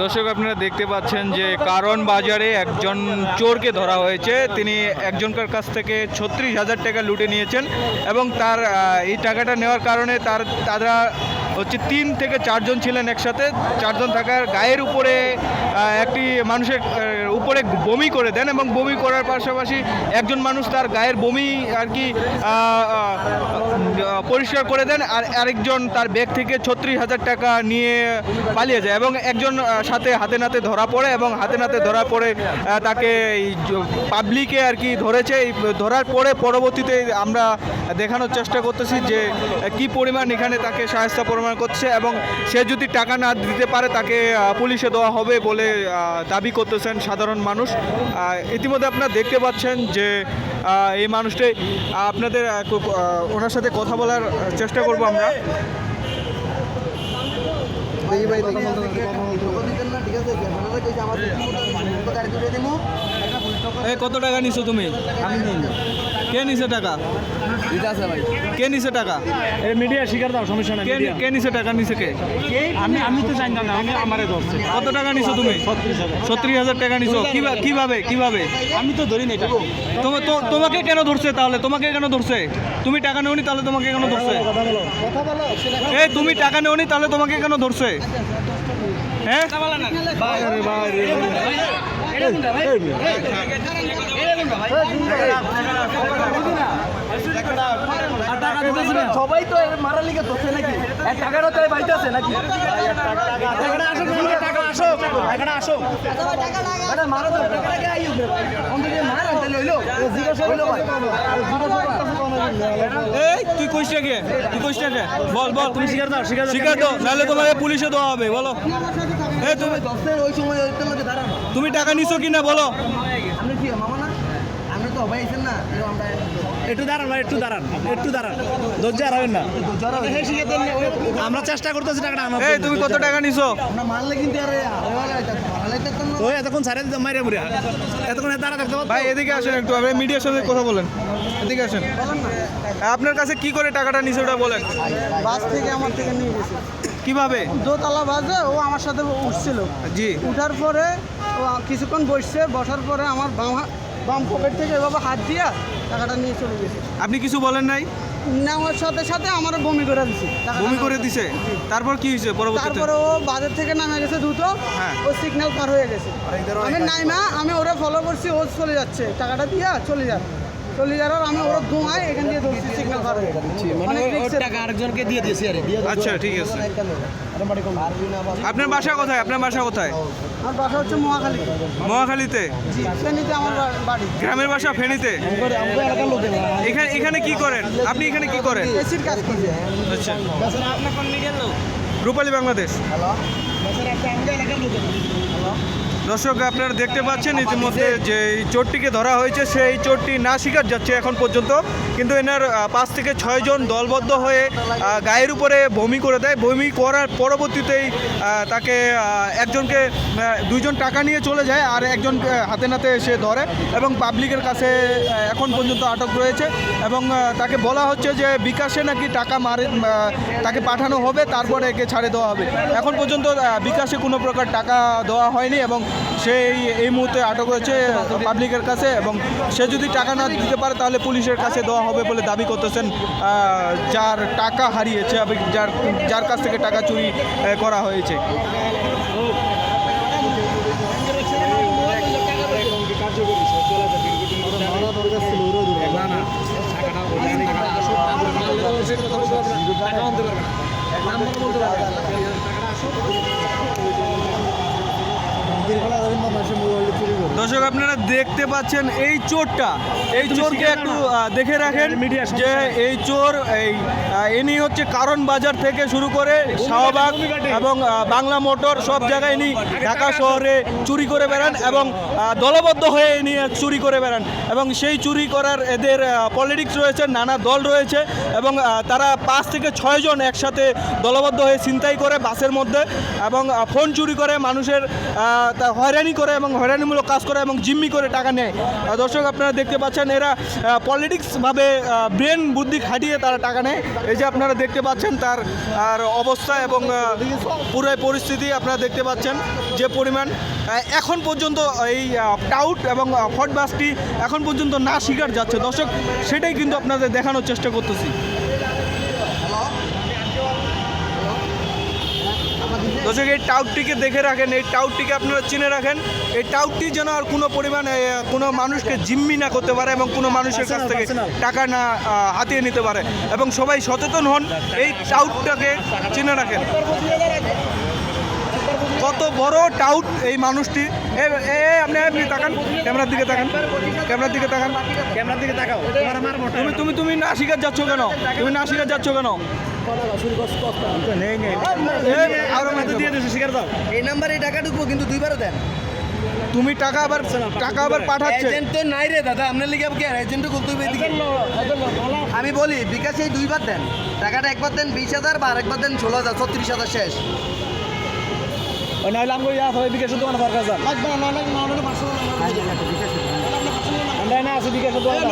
দর্শক আপনারা দেখতে পাচ্ছেন যে কারণ বাজারে একজন চোরকে ধরা হয়েছে। তিনি একজনকার কাছ থেকে ৩৬,০০০ টাকা লুটে নিয়েছেন এবং তার এই টাকাটা নেওয়ার কারণে তারা হচ্ছে ৩ থেকে ৪ জন ছিলেন একসাথে। ৪ জন থাকার গায়ের উপরে একটি মানুষের উপরে বমি করে দেন এবং বমি করার পাশাপাশি একজন মানুষ তার গায়ের বমি আর কি পরিষ্কার করে দেন, আর আরেকজন তার ব্যাগ থেকে ৩৬,০০০ টাকা নিয়ে পালিয়ে যায় এবং একজন সাথে হাতে নাতে ধরা পড়ে এবং হাতে নাতে ধরা পড়ে তাকে পাবলিকে আর কি ধরেছে। এই ধরার পরে পরবর্তীতে আমরা দেখানোর চেষ্টা করতেছি যে কি পরিমাণ এখানে তাকে সাহায্য প্রমাণ করছে এবং সে যদি টাকা না দিতে পারে তাকে পুলিশে দেওয়া হবে বলে দাবি করতেছেন সাধারণ মানুষ। ইতিমধ্যে আপনারা দেখতে পাচ্ছেন যে এই মানুষটাই আপনাদের ওনার সাথে কথা বলার চেষ্টা করব আমরা। কত টাকা নিছো তুমি? কে নিছে টাকা? কে নিছে টাকা? মিডিয়া শিকার দাও, সমস্যা নাই। কে নিছে টাকা? নিছে কে? আমি তো জানি না, আমি আমারে ধরছে। কত টাকা নিছো তুমি? ৩৬,০০০ টাকা নিছো। কিভাবে? আমি তো ধরি নাই টাকা। তোমাকে কেন ধরছে তাহলে? তোমাকে কেন ধরছে? তুমি টাকা নেওনি তাহলে তোমাকে কেন ধরছে? এই তুমি টাকা নেওনি তাহলে তোমাকে কেন ধরছে? হ্যাঁ, সবাই তো মারার লিগে ধরছে নাকি? টাকাটা তো বাইতেছে নাকি? তুই কইস কে? বল তুমি স্বীকার দাও নাহলে তোমাকে পুলিশে দেওয়া হবে। বলো তুমি টাকা নিছো কিনা বলো। একটু দাঁড়ান ভাই, একটু দাঁড়ান, ধৈর্য হারাবেন না। আমরা চেষ্টা করতেছি টাকাটা আমার। তুমি কত টাকা নিছো? তো এতক্ষণ ছাড়ে দিতে মাইরে মুড়ে এতক্ষণ দাঁড়া থাকতে ভাই এদিকে আসেন একটু, আপনি মিডিয়ার সাথে কথা বলেন। এদিকে আসেন। আপনার কাছে কি করে টাকাটা নিছে ওটা বলেন। বাস থেকে আমার থেকে নিয়ে গেছে। কিভাবে? দোতলা বাসে ও আমার সাথে উঠছিল। জি। উঠার পরে ও কিছুক্ষণ বসার পরে আমার বাম পকেট থেকে এভাবে হাত দিয়া টাকাটা নিয়ে চলে গেছে। আপনি কিছু বলেন নাই? নেওয়ার সাথে আমার বমি করে দিছে। বমি করে দিছে? তারপর কি হয়েছে পরবর্তীতে? তারপরে ও বাজার থেকে নামে গেছে দ্রুত। হ্যাঁ। ও সিগন্যাল পার হয়ে গেছে। আমি ওরা ফলো করছি, ও চলে যাচ্ছে, টাকাটা দিয়া চলে যাওয়ার আমি ওরা ধোঁয়ায় এখান দিয়ে ধরছি, সিগন্যাল পার হয়ে গেছে। মানে ওর টাকা আরেকজনকে দিয়ে দিয়েছি। আচ্ছা ঠিক আছে। আপনার বাসা কোথায়? আমার বাসা হচ্ছে মহাখালীতে। ফেনীতে আমার বাড়ি। গ্রামের বাসা ফেনীতে। এখানে কি করেন আপনি? এখানে কি করেন? এসির কাজ করি। আচ্ছা, রূপালী বাংলাদেশ। দর্শক আপনারা দেখতে পাচ্ছেন ইতিমধ্যে যে এই চোরটিকে ধরা হয়েছে, সেই চোরটি না স্বীকার যাচ্ছে এখন পর্যন্ত, কিন্তু এনার ৫ থেকে ৬ জন দলবদ্ধ হয়ে গায়ের উপরে বমি করে দেয়। বমি করার পরবর্তীতেই তাকে একজনকে ২ জন টাকা নিয়ে চলে যায় আর একজন হাতে নাতে এসে ধরে এবং পাবলিকের কাছে এখন পর্যন্ত আটক রয়েছে এবং তাকে বলা হচ্ছে যে বিকাশে নাকি টাকা তাকে পাঠানো হবে, তারপরে একে ছাড়ে দেওয়া হবে। এখন পর্যন্ত বিকাশে কোনো প্রকার টাকা দেওয়া হয়নি এবং সেই এই মুহূর্তে আটক হয়েছে পাবলিকের কাছে এবং সে যদি টাকা না দিতে পারে তাহলে পুলিশের কাছে দেওয়া হবে বলে দাবি করতেছেন যার টাকা হারিয়েছে এবং যার কাছ থেকে টাকা চুরি করা হয়েছে। দর্শক আপনারা দেখতে পাচ্ছেন এই চোরকে একটু দেখে রাখেন যে এই চোর ইনি হচ্ছে কারণ বাজার থেকে শুরু করে শাহবাগ এবং বাংলা মোটর সব জায়গায় ইনি ঢাকা শহরে চুরি করে বেড়ান এবং দলবদ্ধ হয়ে ইনি চুরি করে বেড়ান এবং সেই চুরি করার এদের পলিটিক্স রয়েছে, নানা দল রয়েছে এবং তারা ৫ থেকে ৬ জন একসাথে দলবদ্ধ হয়ে ছিনতাই করে বাসের মধ্যে এবং ফোন চুরি করে, মানুষের হয়রানি করে এবং হয়রানিমূলক কাজ করে এবং জিম্মি করে টাকা নেয়। দর্শক আপনারা দেখতে পাচ্ছেন পাচ্ছেন এরা পলিটিক্সভাবে ব্রেন বুদ্ধি খাটিয়ে তারা টাকা নেয়। এই যে আপনারা দেখতে পাচ্ছেন তার আর অবস্থা এবং পুরো পরিস্থিতি আপনারা দেখতে পাচ্ছেন যে পরিমাণ এখন পর্যন্ত এই টাউট এবং ফট বাসটি এখন পর্যন্ত না স্বীকার যাচ্ছে। দর্শক সেটাই কিন্তু আপনাদের দেখানোর চেষ্টা করতেছি। দর্শক এই টাউটটিকে দেখে রাখেন, এই টাউটটিকে আপনারা চিনে রাখেন। এই টাউটটি যেন আর কোনো পরিমাণ কোনো মানুষকে জিম্মি না করতে পারে এবং কোনো মানুষের কাছ থেকে টাকা না হাতিয়ে নিতে পারে, এবং সবাই সচেতন হন, এই টাউটটাকে চিনে রাখেন। কত বড় টাউট এই মানুষটি। আপনি তাকান, ক্যামেরার দিকে তাকান, ক্যামেরার দিকে তাকান, ক্যামেরার দিকে তাকাও, তোমার মারবো। তুমি না শিকার যাচ্ছ কেন? তুমি না শিকার যাচ্ছ কেন? এই নাম্বারে টাকা ঢুকবো কিন্তু দুইবারও দেন। তুমি টাকা আবার পাঠাচ্ছে। এজেন্ট তো নাই রে দাদা, আপনার লিগে কি আর এজেন্টও করতে হবে এদিকে? আমি বলি বিকাশে এই দুইবার দেন, টাকাটা একবার দেন 20,000 বা আরেকবার দেন 16,000, 36,000 শেষ। নইলে আমি বিকাশ দোকানে দরকার যান না আছে বিকাশ দোকান